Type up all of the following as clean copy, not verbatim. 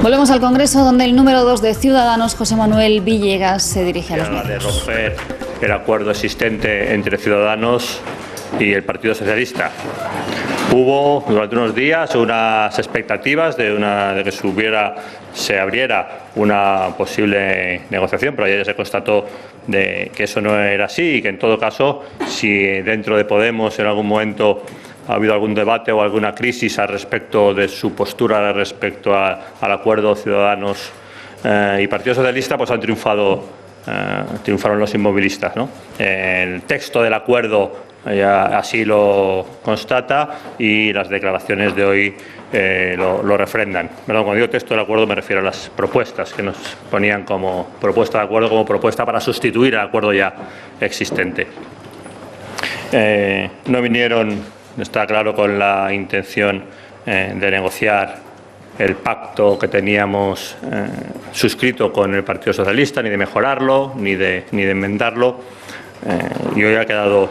Volvemos al Congreso, donde el número 2 de Ciudadanos, José Manuel Villegas, se dirige a los medios. De romper el acuerdo existente entre Ciudadanos y el Partido Socialista. Hubo durante unos días unas expectativas de que se abriera una posible negociación, pero ayer se constató que eso no era así y que en todo caso, si dentro de Podemos en algún momento ha habido algún debate o alguna crisis al respecto de su postura respecto al acuerdo Ciudadanos y Partido Socialista, pues triunfaron los inmovilistas, ¿no? El texto del acuerdo así lo constata y las declaraciones de hoy lo refrendan. Cuando digo texto del acuerdo me refiero a las propuestas que nos ponían como propuesta de acuerdo, como propuesta para sustituir el acuerdo ya existente. No vinieron, está claro, con la intención de negociar el pacto que teníamos suscrito con el Partido Socialista, ni de mejorarlo, ni de enmendarlo. Y hoy ha quedado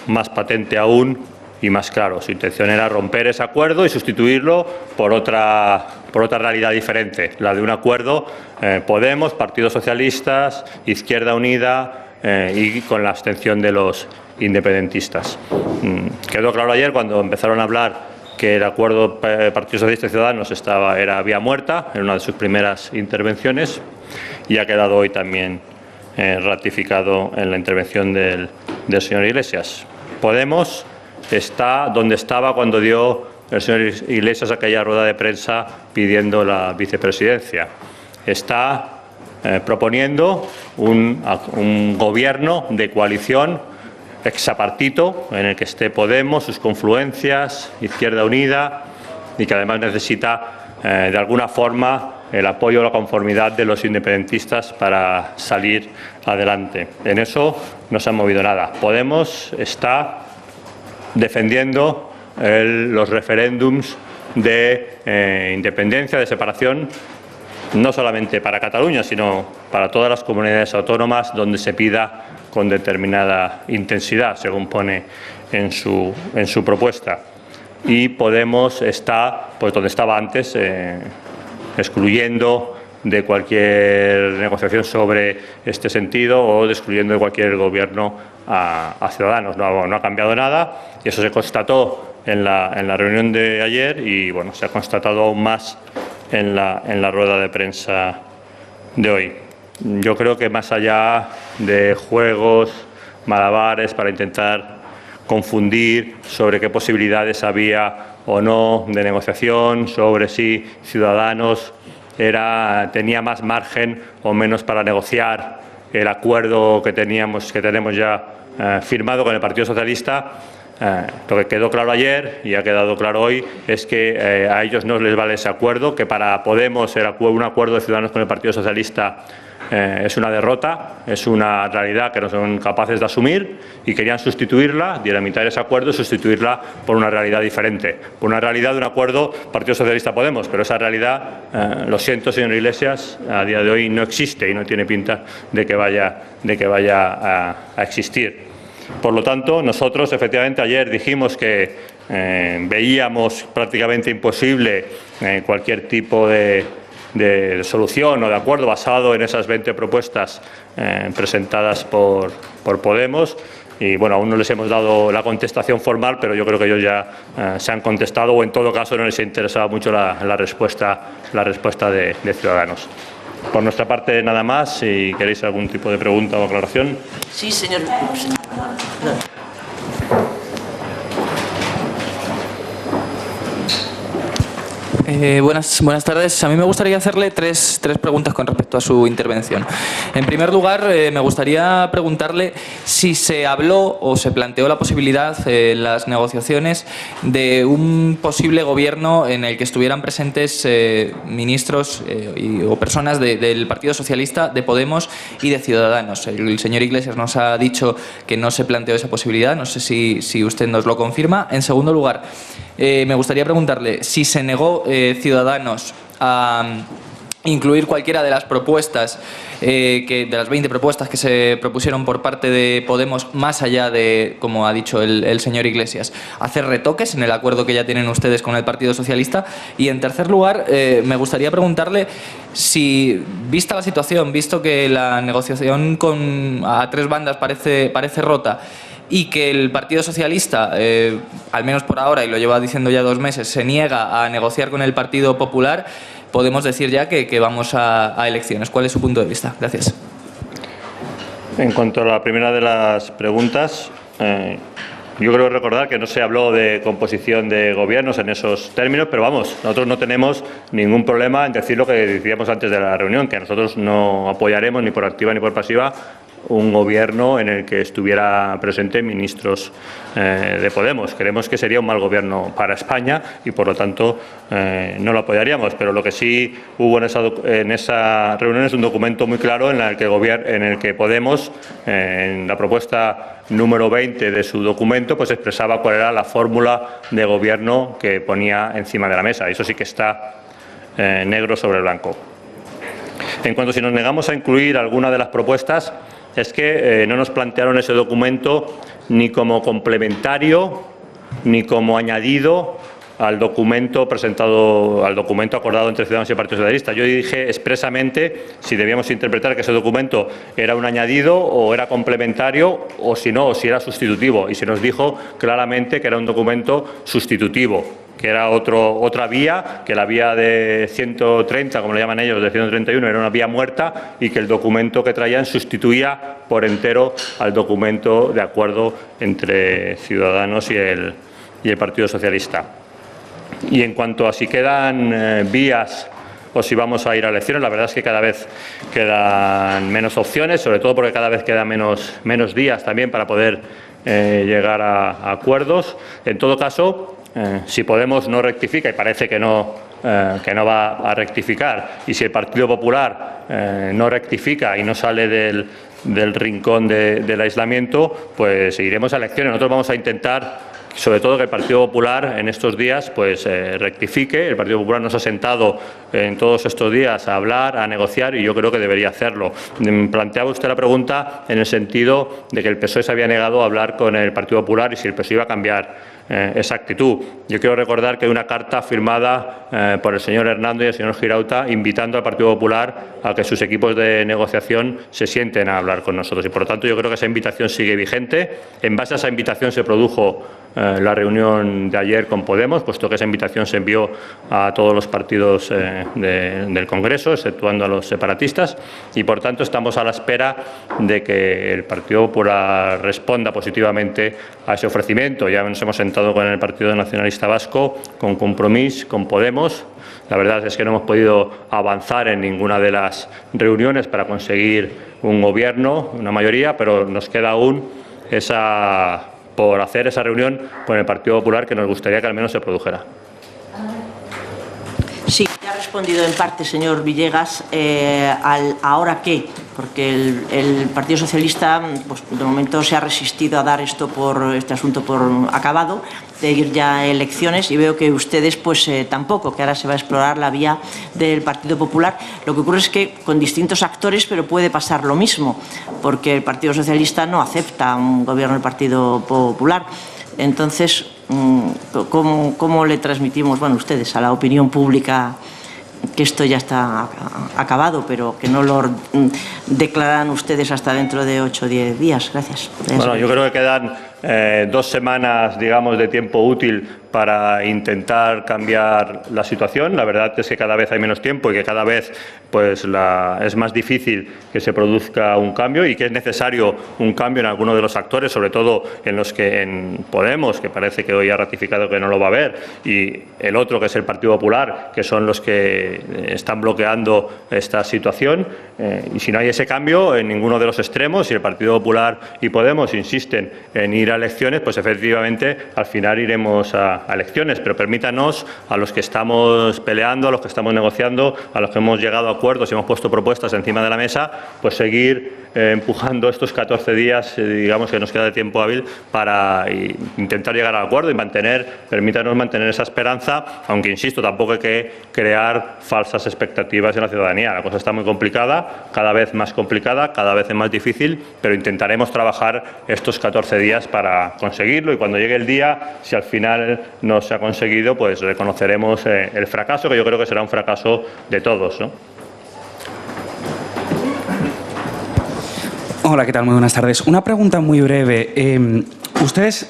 más patente aún y más claro. Su intención era romper ese acuerdo y sustituirlo por otra realidad diferente, la de un acuerdo Podemos, Partido Socialista, Izquierda Unida y con la abstención de los independentistas. Quedó claro ayer cuando empezaron a hablar que el acuerdo Partido Socialista y Ciudadanos era vía muerta en una de sus primeras intervenciones, y ha quedado hoy también ratificado en la intervención del señor Iglesias. Podemos está donde estaba cuando dio el señor Iglesias aquella rueda de prensa pidiendo la vicepresidencia. Está proponiendo un gobierno de coalición hexapartito en el que esté Podemos, sus confluencias, Izquierda Unida, y que además necesita de alguna forma el apoyo o la conformidad de los independentistas para salir adelante. En eso no se ha movido nada. Podemos está defendiendo los referéndums de independencia, de separación, no solamente para Cataluña, sino para todas las comunidades autónomas donde se pida con determinada intensidad, según pone en su propuesta. Y Podemos está pues donde estaba antes, excluyendo de cualquier negociación sobre este sentido o excluyendo de cualquier gobierno a Ciudadanos. No ha cambiado nada, y eso se constató en la reunión de ayer y bueno, se ha constatado aún más en la rueda de prensa de hoy. Yo creo que más allá de juegos, malabares para intentar confundir sobre qué posibilidades había o no de negociación, sobre si Ciudadanos tenía más margen o menos para negociar el acuerdo que tenemos ya firmado con el Partido Socialista. Lo que quedó claro ayer y ha quedado claro hoy es que a ellos no les vale ese acuerdo, que para Podemos un acuerdo de Ciudadanos con el Partido Socialista es una derrota, es una realidad que no son capaces de asumir, y querían sustituirla, dinamitar ese acuerdo y sustituirla por una realidad diferente, por una realidad de un acuerdo Partido Socialista-Podemos, pero esa realidad, lo siento señor Iglesias, a día de hoy no existe y no tiene pinta de que vaya a existir. Por lo tanto, nosotros efectivamente ayer dijimos que veíamos prácticamente imposible cualquier tipo de solución o de acuerdo basado en esas 20 propuestas presentadas por Podemos, y bueno, aún no les hemos dado la contestación formal, pero yo creo que ellos ya se han contestado, o en todo caso no les interesaba mucho la respuesta de Ciudadanos. Por nuestra parte nada más. Si queréis algún tipo de pregunta o aclaración. Sí, señor. Buenas tardes. A mí me gustaría hacerle tres preguntas con respecto a su intervención. En primer lugar, me gustaría preguntarle si se habló o se planteó la posibilidad en las negociaciones de un posible gobierno en el que estuvieran presentes ministros o personas del Partido Socialista, de Podemos y de Ciudadanos. El señor Iglesias nos ha dicho que no se planteó esa posibilidad. No sé si usted nos lo confirma. En segundo lugar, me gustaría preguntarle si se negó Ciudadanos a incluir cualquiera de las propuestas, de las 20 propuestas que se propusieron por parte de Podemos, más allá de, como ha dicho el señor Iglesias, hacer retoques en el acuerdo que ya tienen ustedes con el Partido Socialista. Y en tercer lugar, me gustaría preguntarle si, vista la situación, visto que la negociación a tres bandas parece rota, y que el Partido Socialista, al menos por ahora, y lo lleva diciendo ya 2 meses, se niega a negociar con el Partido Popular, podemos decir ya que vamos a elecciones. ¿Cuál es su punto de vista? Gracias. En cuanto a la primera de las preguntas, yo creo recordar que no se habló de composición de gobiernos en esos términos, pero vamos, nosotros no tenemos ningún problema en decir lo que decíamos antes de la reunión, que nosotros no apoyaremos ni por activa ni por pasiva un gobierno en el que estuviera presente ministros de Podemos. Creemos que sería un mal gobierno para España y, por lo tanto, no lo apoyaríamos. Pero lo que sí hubo en esa reunión es un documento muy claro en el que Podemos, en la propuesta número 20 de su documento, pues expresaba cuál era la fórmula de gobierno que ponía encima de la mesa. Eso sí que está negro sobre blanco. En cuanto a si nos negamos a incluir alguna de las propuestas, es que no nos plantearon ese documento ni como complementario ni como añadido al documento acordado entre Ciudadanos y el Partido Socialista. Yo dije expresamente si debíamos interpretar que ese documento era un añadido o era complementario, o si no, o si era sustitutivo. Y se nos dijo claramente que era un documento sustitutivo, que era otra vía, que la vía de 130, como le llaman ellos, de 131, era una vía muerta, y que el documento que traían sustituía por entero al documento de acuerdo entre Ciudadanos y el Partido Socialista. Y en cuanto a si quedan vías o si vamos a ir a elecciones, la verdad es que cada vez quedan menos opciones, sobre todo porque cada vez quedan menos días también para poder llegar a acuerdos. En todo caso, si Podemos no rectifica, y parece que no va a rectificar, y si el Partido Popular no rectifica y no sale del rincón del aislamiento, pues iremos a elecciones. Nosotros vamos a intentar, sobre todo, que el Partido Popular en estos días pues rectifique. El Partido Popular nos ha sentado en todos estos días a hablar, a negociar, y yo creo que debería hacerlo. Planteaba usted la pregunta en el sentido de que el PSOE se había negado a hablar con el Partido Popular y si el PSOE iba a cambiar esa actitud. Yo quiero recordar que hay una carta firmada por el señor Hernando y el señor Girauta invitando al Partido Popular a que sus equipos de negociación se sienten a hablar con nosotros, y por lo tanto yo creo que esa invitación sigue vigente. En base a esa invitación se produjo la reunión de ayer con Podemos, puesto que esa invitación se envió a todos los partidos del Congreso, exceptuando a los separatistas, y por tanto estamos a la espera de que el Partido Popular responda positivamente a ese ofrecimiento. Ya nos hemos sentado con el Partido Nacionalista Vasco, con Compromís, con Podemos. La verdad es que no hemos podido avanzar en ninguna de las reuniones para conseguir un gobierno, una mayoría, pero nos queda aún por hacer esa reunión con el Partido Popular, que nos gustaría que al menos se produjera. Sí, ya ha respondido en parte, señor Villegas, al ahora qué, porque el Partido Socialista pues, de momento se ha resistido a dar este asunto por acabado, de ir ya a elecciones, y veo que ustedes pues tampoco, que ahora se va a explorar la vía del Partido Popular. Lo que ocurre es que con distintos actores, pero puede pasar lo mismo, porque el Partido Socialista no acepta un gobierno del Partido Popular. Entonces, ¿cómo le transmitimos, bueno, ustedes, a la opinión pública que esto ya está acabado, pero que no lo declararán ustedes hasta dentro de 8 o 10 días? Gracias. Bueno, yo creo que quedan 2 semanas, digamos, de tiempo útil para intentar cambiar la situación. La verdad es que cada vez hay menos tiempo y que cada vez pues, es más difícil que se produzca un cambio, y que es necesario un cambio en algunos de los actores, sobre todo en Podemos, que parece que hoy ha ratificado que no lo va a haber, y el otro, que es el Partido Popular, que son los que están bloqueando esta situación. Y si no hay ese cambio en ninguno de los extremos, si el Partido Popular y Podemos insisten en ir a elecciones, pues efectivamente al final iremos a a elecciones, pero permítanos a los que estamos peleando, a los que estamos negociando, a los que hemos llegado a acuerdos y hemos puesto propuestas encima de la mesa, pues seguir empujando estos 14 días, digamos que nos queda de tiempo hábil para intentar llegar al acuerdo y permítanos mantener esa esperanza, aunque insisto, tampoco hay que crear falsas expectativas en la ciudadanía. La cosa está muy complicada, cada vez más complicada, cada vez es más difícil, pero intentaremos trabajar estos 14 días para conseguirlo y cuando llegue el día, si al final no se ha conseguido, pues reconoceremos el fracaso, que yo creo que será un fracaso de todos, ¿no? Hola, ¿qué tal? Muy buenas tardes. Una pregunta muy breve. Ustedes,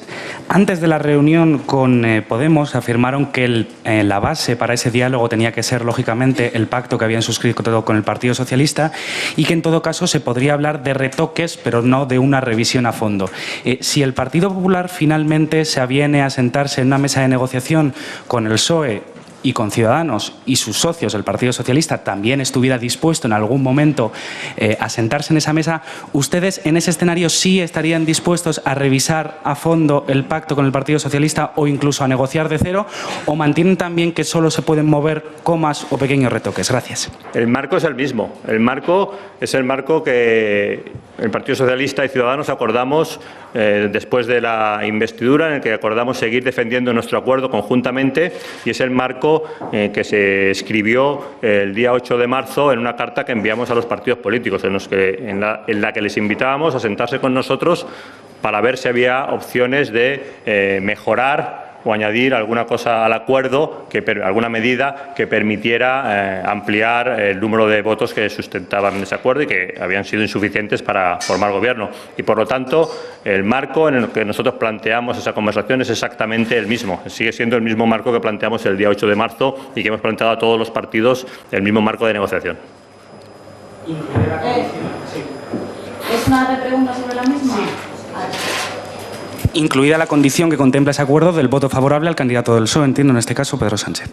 antes de la reunión con Podemos, afirmaron que la base para ese diálogo tenía que ser, lógicamente, el pacto que habían suscrito con el Partido Socialista y que, en todo caso, se podría hablar de retoques, pero no de una revisión a fondo. Si el Partido Popular finalmente se aviene a sentarse en una mesa de negociación con el PSOE y con Ciudadanos y sus socios, el Partido Socialista, también estuviera dispuesto en algún momento a sentarse en esa mesa, ¿ustedes en ese escenario sí estarían dispuestos a revisar a fondo el pacto con el Partido Socialista o incluso a negociar de cero? ¿O mantienen también que solo se pueden mover comas o pequeños retoques? Gracias. El marco es el mismo. El marco es el marco que el Partido Socialista y Ciudadanos acordamos después de la investidura, en el que acordamos seguir defendiendo nuestro acuerdo conjuntamente, y es el marco que se escribió el día 8 de marzo en una carta que enviamos a los partidos políticos, en la que les invitábamos a sentarse con nosotros para ver si había opciones de mejorar o añadir alguna cosa al acuerdo, alguna medida que permitiera ampliar el número de votos que sustentaban ese acuerdo y que habían sido insuficientes para formar gobierno. Y, por lo tanto, el marco en el que nosotros planteamos esa conversación es exactamente el mismo. Sigue siendo el mismo marco que planteamos el día 8 de marzo y que hemos planteado a todos los partidos el mismo marco de negociación. ¿Es una repregunta sobre la misma? Sí. Incluida la condición que contempla ese acuerdo del voto favorable al candidato del PSOE, entiendo, en este caso, Pedro Sánchez.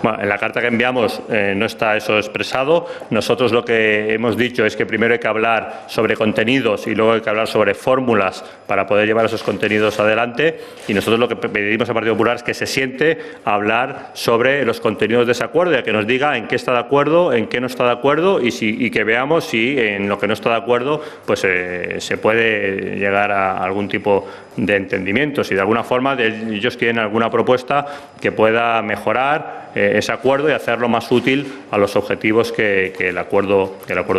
Bueno, en la carta que enviamos no está eso expresado. Nosotros lo que hemos dicho es que primero hay que hablar sobre contenidos y luego hay que hablar sobre fórmulas para poder llevar esos contenidos adelante. Y nosotros lo que pedimos al Partido Popular es que se siente a hablar sobre los contenidos de ese acuerdo y a que nos diga en qué está de acuerdo, en qué no está de acuerdo y que veamos si en lo que no está de acuerdo pues se puede llegar a algún tipo de entendimiento. Si de alguna forma ellos tienen alguna propuesta que pueda mejorar ese acuerdo y hacerlo más útil a los objetivos que el acuerdo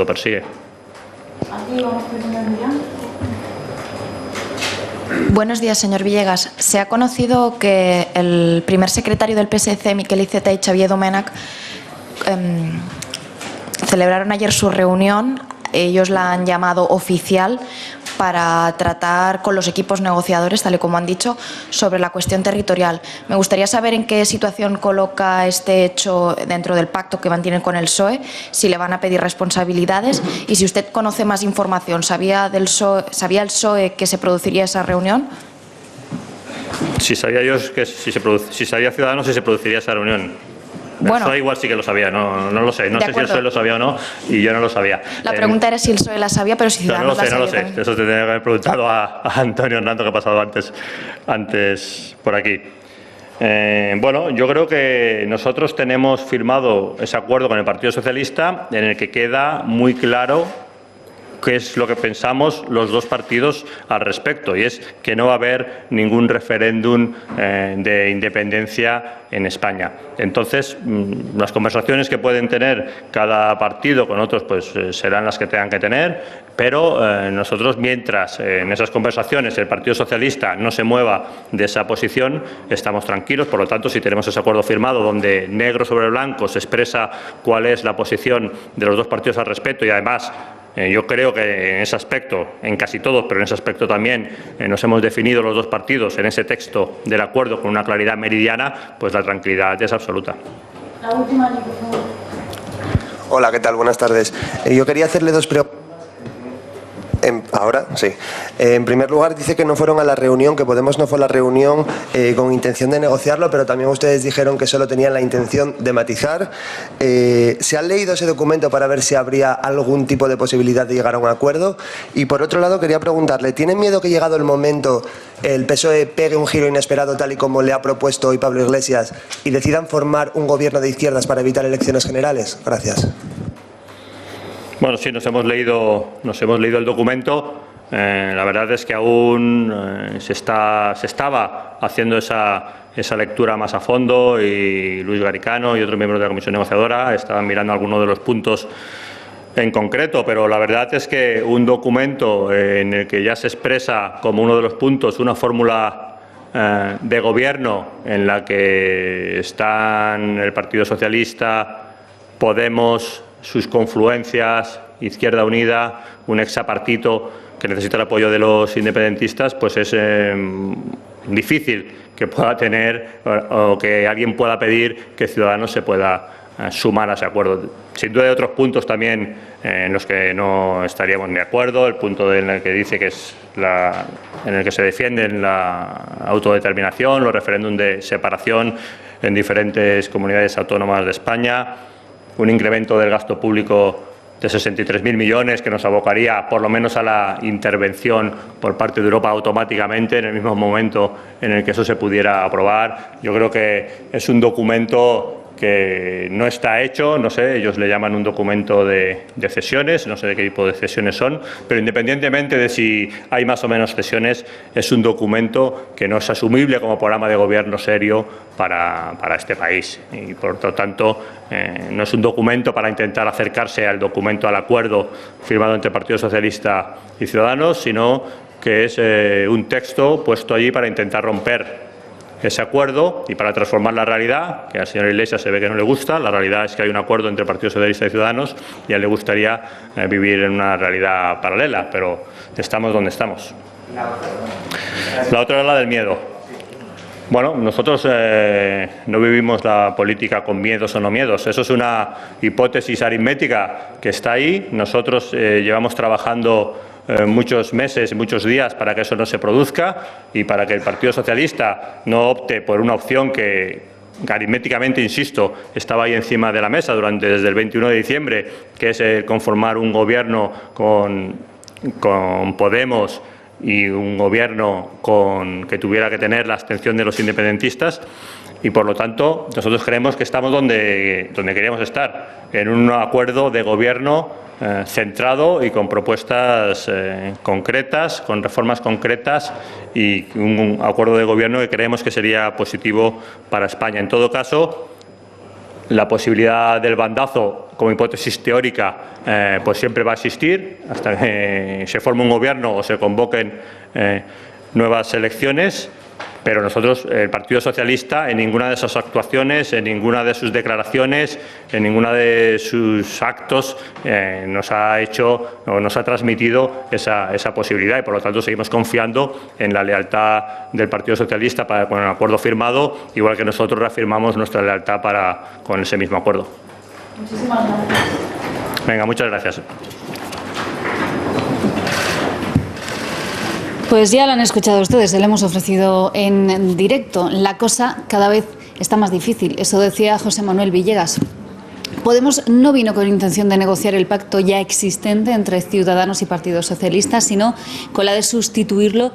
persigue. Buenos días, señor Villegas. Se ha conocido que el primer secretario del PSC, Miquel Iceta, y Xavier Domènech celebraron ayer su reunión. Ellos la han llamado oficial para tratar con los equipos negociadores, tal y como han dicho, sobre la cuestión territorial. Me gustaría saber en qué situación coloca este hecho dentro del pacto que mantienen con el PSOE, si le van a pedir responsabilidades y si usted conoce más información. ¿Sabía el PSOE que se produciría esa reunión? Si sabía yo que si sabía Ciudadanos si se produciría esa reunión. Bueno, eso igual sí que lo sabía, no lo sé. No sé si el PSOE lo sabía o no y yo no lo sabía. La pregunta era si el PSOE la sabía, pero si Ciudadanos la sabía. No lo sé. Eso te tenía que haber preguntado a Antonio Hernando, que ha pasado antes por aquí. Bueno, yo creo que nosotros tenemos firmado ese acuerdo con el Partido Socialista en el que queda muy claro qué es lo que pensamos los dos partidos al respecto, y es que no va a haber ningún referéndum de independencia en España. Entonces, las conversaciones que pueden tener cada partido con otros pues serán las que tengan que tener, pero nosotros, mientras en esas conversaciones el Partido Socialista no se mueva de esa posición, estamos tranquilos. Por lo tanto, si tenemos ese acuerdo firmado donde negro sobre blanco se expresa cuál es la posición de los dos partidos al respecto, y además yo creo que en ese aspecto, en casi todos, pero en ese aspecto también nos hemos definido los dos partidos en ese texto del acuerdo con una claridad meridiana, pues la tranquilidad es absoluta. La última, por favor. Hola, ¿qué tal? Buenas tardes. Yo quería hacerle dos preguntas. Ahora sí. En primer lugar, dice que no fueron a la reunión, que Podemos no fue a la reunión con intención de negociarlo, pero también ustedes dijeron que solo tenían la intención de matizar. ¿Se han leído ese documento para ver si habría algún tipo de posibilidad de llegar a un acuerdo? Y por otro lado, quería preguntarle, ¿tienen miedo que llegado el momento el PSOE pegue un giro inesperado tal y como le ha propuesto hoy Pablo Iglesias y decidan formar un gobierno de izquierdas para evitar elecciones generales? Gracias. Bueno, sí, nos hemos leído el documento. La verdad es que aún se estaba haciendo esa lectura más a fondo y Luis Garicano y otros miembros de la comisión negociadora estaban mirando algunos de los puntos en concreto, pero la verdad es que un documento en el que ya se expresa como uno de los puntos una fórmula de gobierno en la que están el Partido Socialista, Podemos, sus confluencias, Izquierda Unida, un exapartito que necesita el apoyo de los independentistas, pues es difícil que pueda tener o que alguien pueda pedir que Ciudadanos se pueda sumar a ese acuerdo. Sin duda hay otros puntos también en los que no estaríamos de acuerdo, el punto en el que dice que es en el que se defiende la autodeterminación, los referéndum de separación en diferentes comunidades autónomas de España, un incremento del gasto público de 63.000 millones que nos abocaría por lo menos a la intervención por parte de Europa automáticamente en el mismo momento en el que eso se pudiera aprobar. Yo creo que es un documento que no está hecho, no sé, ellos le llaman un documento de cesiones, no sé de qué tipo de cesiones son, pero independientemente de si hay más o menos cesiones, es un documento que no es asumible como programa de gobierno serio para este país y, por lo tanto, no es un documento para intentar acercarse al acuerdo firmado entre el Partido Socialista y Ciudadanos, sino que es un texto puesto allí para intentar romper ese acuerdo y para transformar la realidad, que al señor Iglesias se ve que no le gusta. La realidad es que hay un acuerdo entre el Partido Socialista y Ciudadanos y a él le gustaría vivir en una realidad paralela, pero estamos donde estamos. La otra es la del miedo. Bueno, nosotros no vivimos la política con miedos o no miedos. Eso es una hipótesis aritmética que está ahí. Nosotros llevamos trabajando muchos meses, muchos días para que eso no se produzca y para que el Partido Socialista no opte por una opción que aritméticamente, insisto, estaba ahí encima de la mesa desde el 21 de diciembre, que es conformar un gobierno con Podemos y un gobierno que tuviera que tener la abstención de los independentistas. Y, por lo tanto, nosotros creemos que estamos donde queríamos estar, en un acuerdo de gobierno centrado y con propuestas concretas, con reformas concretas y un acuerdo de gobierno que creemos que sería positivo para España. En todo caso, la posibilidad del bandazo como hipótesis teórica pues siempre va a existir hasta que se forme un gobierno o se convoquen nuevas elecciones. Pero nosotros, el Partido Socialista, en ninguna de esas actuaciones, en ninguna de sus declaraciones, en ninguna de sus actos nos ha transmitido esa posibilidad y, por lo tanto, seguimos confiando en la lealtad del Partido Socialista con el acuerdo firmado, igual que nosotros reafirmamos nuestra lealtad con ese mismo acuerdo. Muchísimas gracias. Venga, muchas gracias. Pues ya lo han escuchado ustedes, se lo hemos ofrecido en directo. La cosa cada vez está más difícil, eso decía José Manuel Villegas. Podemos no vino con intención de negociar el pacto ya existente entre Ciudadanos y Partido Socialista, sino con la de sustituirlo